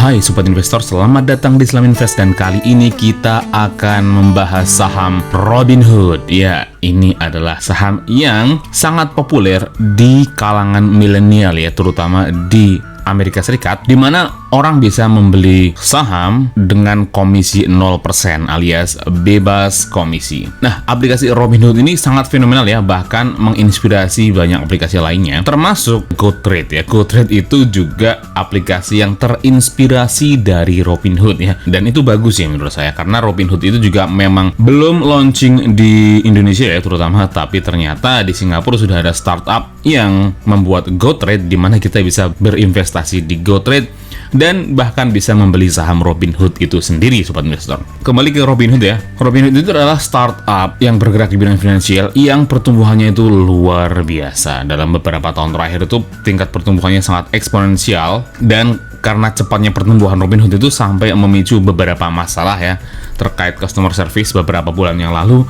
Hai Sobat Investor, selamat datang di Islam Invest dan kali ini kita akan membahas saham Robinhood. Ya, ini adalah saham yang sangat populer di kalangan milenial ya, terutama di Amerika Serikat, di mana orang bisa membeli saham dengan komisi 0% alias bebas komisi. Nah, aplikasi Robinhood ini sangat fenomenal ya, bahkan menginspirasi banyak aplikasi lainnya, termasuk GoTrade ya. GoTrade itu juga aplikasi yang terinspirasi dari Robinhood ya, dan itu bagus ya menurut saya, karena Robinhood itu juga memang belum launching di Indonesia ya terutama, tapi ternyata di Singapura sudah ada startup yang membuat GoTrade, di mana kita bisa berinvestasi di GoTrade dan bahkan bisa membeli saham Robinhood itu sendiri, Sobat Investor. Kembali ke Robinhood ya. Robinhood itu adalah startup yang bergerak di bidang finansial yang pertumbuhannya itu luar biasa. Dalam beberapa tahun terakhir itu tingkat pertumbuhannya sangat eksponensial, dan karena cepatnya pertumbuhan Robinhood itu sampai memicu beberapa masalah ya terkait customer service beberapa bulan yang lalu,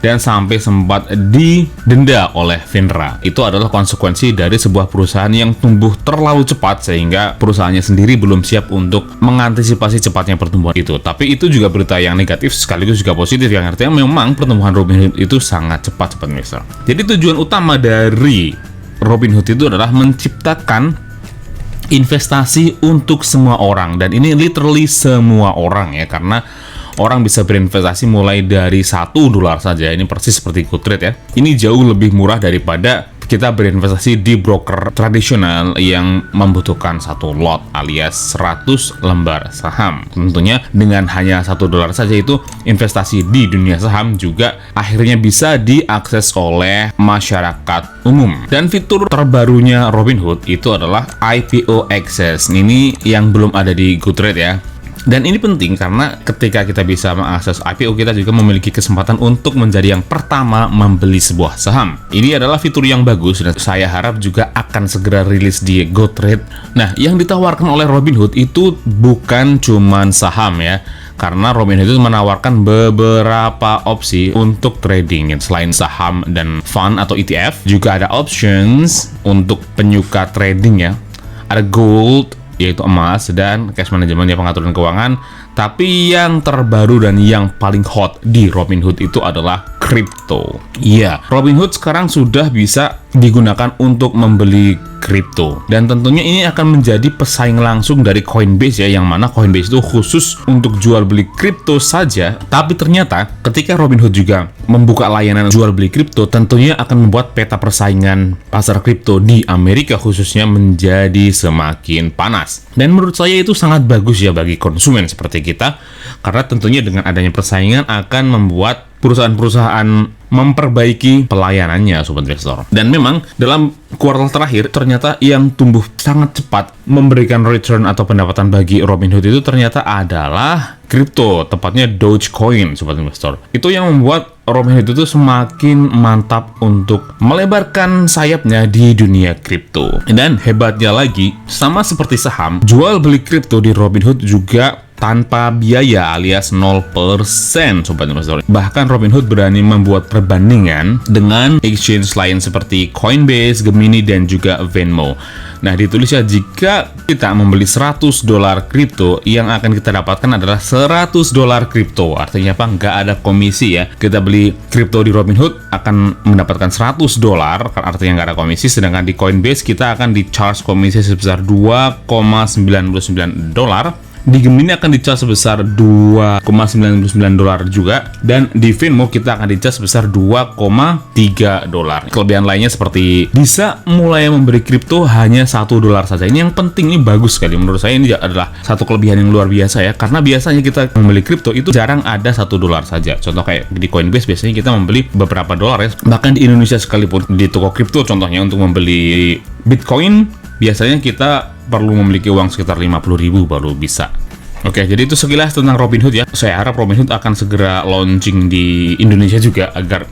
dan sampai sempat didenda oleh FINRA. Itu adalah konsekuensi dari sebuah perusahaan yang tumbuh terlalu cepat sehingga perusahaannya sendiri belum siap untuk mengantisipasi cepatnya pertumbuhan itu. Tapi itu juga berita yang negatif sekaligus juga positif, yang artinya memang pertumbuhan Robinhood itu sangat cepat, Sobat Investor. Jadi tujuan utama dari Robinhood itu adalah menciptakan investasi untuk semua orang, dan ini literally semua orang ya, karena orang bisa berinvestasi mulai dari $1 saja. Ini persis seperti GoTrade ya. Ini jauh lebih murah daripada kita berinvestasi di broker tradisional yang membutuhkan satu lot alias 100 lembar saham. Tentunya dengan hanya $1 saja itu investasi di dunia saham juga akhirnya bisa diakses oleh masyarakat umum. Dan fitur terbarunya Robinhood itu adalah IPO Access. Ini yang belum ada di GoTrade ya. Dan ini penting karena ketika kita bisa mengakses IPO, kita juga memiliki kesempatan untuk menjadi yang pertama membeli sebuah saham. Ini adalah fitur yang bagus dan saya harap juga akan segera rilis di GoTrade. Nah, yang ditawarkan oleh Robinhood itu bukan cuman saham ya, karena Robinhood itu menawarkan beberapa opsi untuk trading. Selain saham dan fund atau ETF, juga ada options untuk penyuka trading ya. Ada gold, yaitu emas, dan cash management ya, pengaturan keuangan. Tapi yang terbaru dan yang paling hot di Robinhood itu adalah kripto. Iya, Robinhood sekarang sudah bisa digunakan untuk membeli kripto, dan tentunya ini akan menjadi pesaing langsung dari Coinbase ya, yang mana Coinbase itu khusus untuk jual beli kripto saja. Tapi ternyata ketika Robinhood juga membuka layanan jual beli kripto, tentunya akan membuat peta persaingan pasar kripto di Amerika khususnya menjadi semakin panas. Dan menurut saya itu sangat bagus ya bagi konsumen seperti kita, karena tentunya dengan adanya persaingan akan membuat perusahaan-perusahaan memperbaiki pelayanannya, Sobat Investor. Dan memang dalam kuartal terakhir ternyata yang tumbuh sangat cepat memberikan return atau pendapatan bagi Robinhood itu ternyata adalah kripto, tepatnya Dogecoin, Sobat Investor. Itu yang membuat Robinhood itu semakin mantap untuk melebarkan sayapnya di dunia kripto. Dan hebatnya lagi, sama seperti saham, jual beli kripto di Robinhood juga tanpa biaya alias 0%, Sobat Investor. Bahkan Robinhood berani membuat perbandingan dengan exchange lain seperti Coinbase, Gemini, dan juga Venmo. Nah, ditulisnya jika kita membeli $100 kripto, yang akan kita dapatkan adalah $100 kripto. Artinya apa? Nggak ada komisi ya. Kita beli kripto di Robinhood akan mendapatkan $100, artinya nggak ada komisi. Sedangkan di Coinbase kita akan di-charge komisi sebesar $2,99. Di Gemini akan dicas sebesar $2,99 juga, dan di Venmo kita akan dicas sebesar $2,3. Kelebihan lainnya seperti bisa mulai memberi kripto hanya $1 saja. Ini yang penting, ini bagus sekali menurut saya. Ini adalah satu kelebihan yang luar biasa ya, karena biasanya kita membeli kripto itu jarang ada $1 saja. Contoh kayak di Coinbase biasanya kita membeli beberapa dolar ya. Bahkan di Indonesia sekalipun di toko kripto contohnya untuk membeli Bitcoin biasanya kita perlu memiliki uang sekitar 50.000 baru bisa. Oke, jadi itu sekilas tentang Robinhood ya. Saya harap Robinhood akan segera launching di Indonesia juga, agar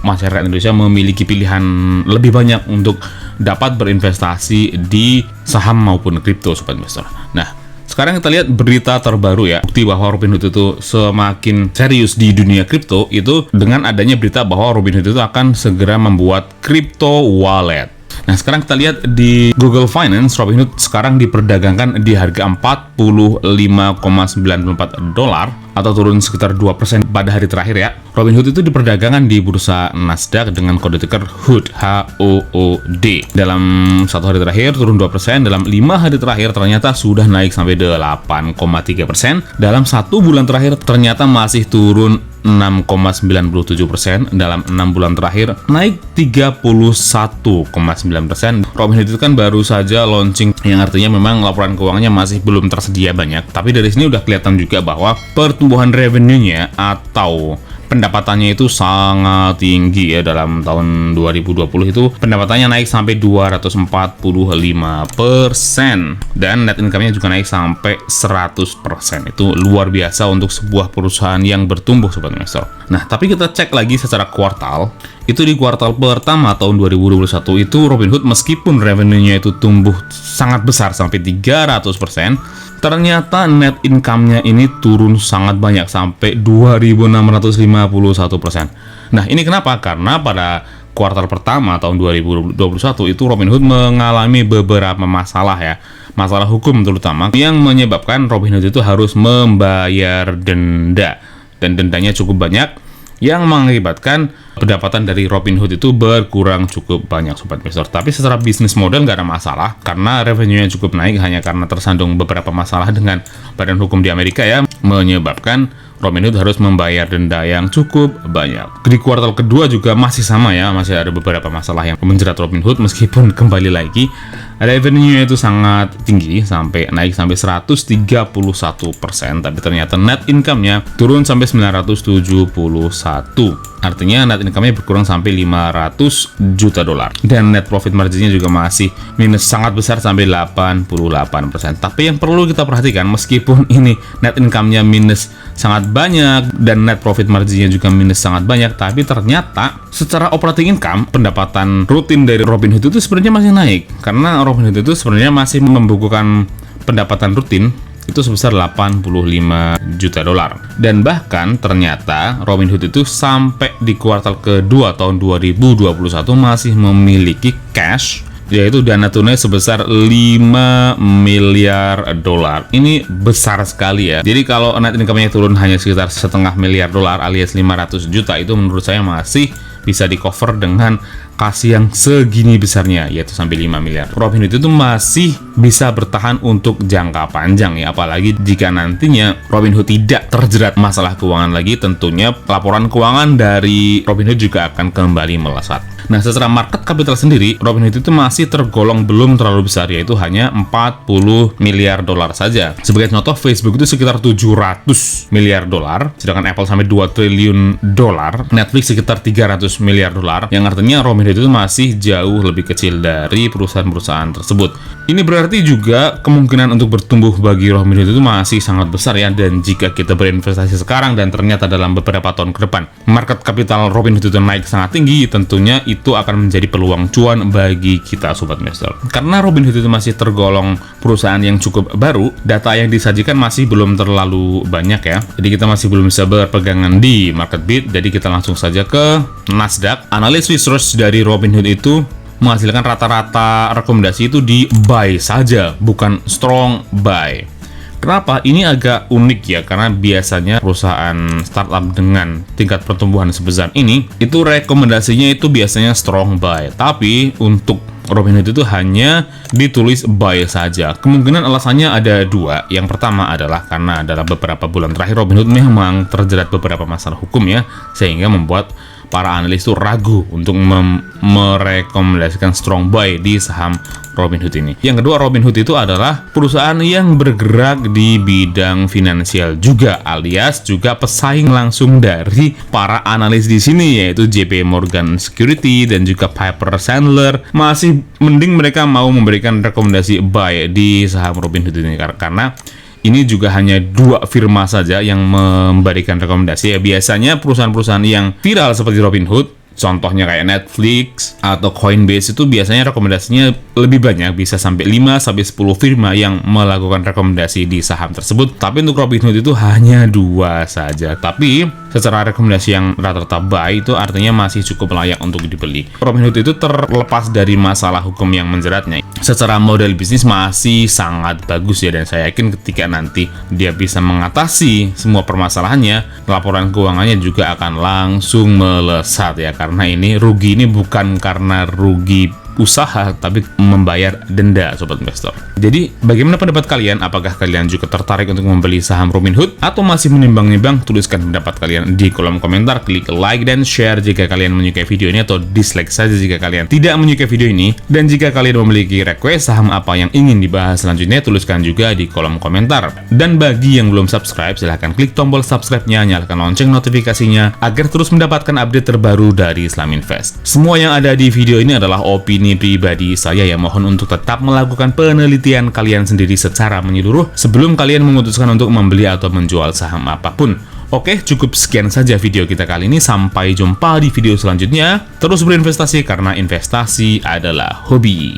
masyarakat Indonesia memiliki pilihan lebih banyak untuk dapat berinvestasi di saham maupun kripto, Sobat Investor. Nah, sekarang kita lihat berita terbaru ya, bukti bahwa Robinhood itu semakin serius di dunia kripto itu dengan adanya berita bahwa Robinhood itu akan segera membuat crypto wallet. Nah, sekarang kita lihat di Google Finance, Robinhood sekarang diperdagangkan di harga $45,94 atau turun sekitar 2% pada hari terakhir ya. Robinhood itu diperdagangkan di bursa Nasdaq dengan kode ticker HOOD, HOOD. Dalam satu hari terakhir turun 2%, dalam 5 hari terakhir ternyata sudah naik sampai 8,3%. Dalam satu bulan terakhir ternyata masih turun 6,97%, dalam 6 bulan terakhir naik 31,9%. Robinhood itu kan baru saja launching, yang artinya memang laporan keuangannya masih belum tersedia banyak. Tapi dari sini udah kelihatan juga bahwa pertumbuhan revenue-nya atau pendapatannya itu sangat tinggi ya. Dalam tahun 2020 itu pendapatannya naik sampai 245% dan net income-nya juga naik sampai 100%. Itu luar biasa untuk sebuah perusahaan yang bertumbuh, Sobat Investor. Nah, tapi kita cek lagi secara kuartal. Itu di kuartal pertama tahun 2021 itu Robinhood meskipun revenue-nya itu tumbuh sangat besar sampai 300%, ternyata net income-nya ini turun sangat banyak sampai 2.651%. Nah, ini kenapa? Karena pada kuartal pertama tahun 2021 itu Robinhood mengalami beberapa masalah ya. Masalah hukum terutama yang menyebabkan Robinhood itu harus membayar denda. Dan dendanya cukup banyak yang mengakibatkan pendapatan dari Robinhood itu berkurang cukup banyak, Sobat Investor. Tapi secara bisnis model nggak ada masalah karena revenue-nya cukup naik, hanya karena tersandung beberapa masalah dengan badan hukum di Amerika ya, menyebabkan Robinhood harus membayar denda yang cukup banyak. Di kuartal kedua juga masih sama ya, masih ada beberapa masalah yang menjerat Robinhood meskipun kembali lagi revenue-nya itu sangat tinggi sampai naik sampai 131%, tapi ternyata net income-nya turun sampai 971. Artinya net income-nya berkurang sampai 500 juta dolar. Dan net profit margin-nya juga masih minus sangat besar sampai 88%. Tapi yang perlu kita perhatikan, meskipun ini net income-nya minus sangat banyak dan net profit margin-nya juga minus sangat banyak, tapi ternyata secara operating income, pendapatan rutin dari Robinhood itu sebenarnya masih naik. Karena Robinhood itu sebenarnya masih membukukan pendapatan rutin itu sebesar 85 juta dolar. Dan bahkan ternyata Robinhood itu sampai di kuartal kedua tahun 2021 masih memiliki cash, yaitu dana tunai sebesar 5 miliar dolar. Ini besar sekali ya. Jadi kalau net income-nya turun hanya sekitar setengah miliar dolar alias 500 juta, itu menurut saya masih bisa di cover dengan kas yang segini besarnya, yaitu sampai 5 miliar. Robinhood itu masih bisa bertahan untuk jangka panjang ya, apalagi jika nantinya Robinhood tidak terjerat masalah keuangan lagi, tentunya laporan keuangan dari Robinhood juga akan kembali melesat. Nah, secara market capital sendiri, Robinhood itu masih tergolong belum terlalu besar, yaitu hanya 40 miliar dolar saja. Sebagai contoh, Facebook itu sekitar 700 miliar dolar, sedangkan Apple sampai 2 triliun dolar, Netflix sekitar 300 miliar dolar, yang artinya Robinhood itu masih jauh lebih kecil dari perusahaan-perusahaan tersebut. Ini berarti juga kemungkinan untuk bertumbuh bagi Robinhood itu masih sangat besar ya, dan jika kita berinvestasi sekarang dan ternyata dalam beberapa tahun ke depan market capital Robinhood itu naik sangat tinggi, tentunya itu akan menjadi peluang cuan bagi kita, Sobat Investor. Karena Robinhood itu masih tergolong perusahaan yang cukup baru, data yang disajikan masih belum terlalu banyak ya, jadi kita masih belum bisa berpegangan di MarketBeat. Jadi kita langsung saja ke Nasdaq. Analis research dari Robinhood itu menghasilkan rata-rata rekomendasi itu di buy saja, bukan strong buy. Kenapa? Ini agak unik ya, karena biasanya perusahaan startup dengan tingkat pertumbuhan sebesar ini, itu rekomendasinya itu biasanya strong buy. Tapi untuk Robinhood itu hanya ditulis buy saja. Kemungkinan alasannya ada dua. Yang pertama adalah karena dalam beberapa bulan terakhir Robinhood memang terjerat beberapa masalah hukum ya, sehingga membuat para analis itu ragu untuk merekomendasikan strong buy di saham Robinhood ini. Yang kedua, Robinhood itu adalah perusahaan yang bergerak di bidang finansial juga, alias juga pesaing langsung dari para analis di sini, yaitu JP Morgan Security dan juga Piper Sandler. Masih mending mereka mau memberikan rekomendasi buy di saham Robinhood ini, karena ini juga hanya dua firma saja yang memberikan rekomendasi ya. Biasanya perusahaan-perusahaan yang viral seperti Robinhood, contohnya kayak Netflix atau Coinbase, itu biasanya rekomendasinya lebih banyak, bisa sampai 5-10 firma yang melakukan rekomendasi di saham tersebut. Tapi untuk Robinhood itu hanya dua saja. Tapi secara rekomendasi yang rata-rata buy, itu artinya masih cukup layak untuk dibeli. Robinhood itu terlepas dari masalah hukum yang menjeratnya, secara model bisnis masih sangat bagus ya, dan saya yakin ketika nanti dia bisa mengatasi semua permasalahannya, laporan keuangannya juga akan langsung melesat ya, karena ini rugi ini bukan karena rugi usaha, tapi membayar denda, sobat investor. Jadi, bagaimana pendapat kalian? Apakah kalian juga tertarik untuk membeli saham Robinhood atau masih menimbang-nimbang? Tuliskan pendapat kalian di kolom komentar, klik like dan share jika kalian menyukai video ini, atau dislike saja jika kalian tidak menyukai video ini. Dan jika kalian memiliki request saham apa yang ingin dibahas selanjutnya, tuliskan juga di kolom komentar. Dan bagi yang belum subscribe, silahkan klik tombol subscribe-nya, nyalakan lonceng notifikasinya agar terus mendapatkan update terbaru dari Islam Invest. Semua yang ada di video ini adalah opini pribadi saya, yang mohon untuk tetap melakukan penelitian kalian sendiri secara menyeluruh sebelum kalian memutuskan untuk membeli atau menjual saham apapun. Oke, cukup sekian saja video kita kali ini. Sampai jumpa di video selanjutnya. Terus berinvestasi karena investasi adalah hobi.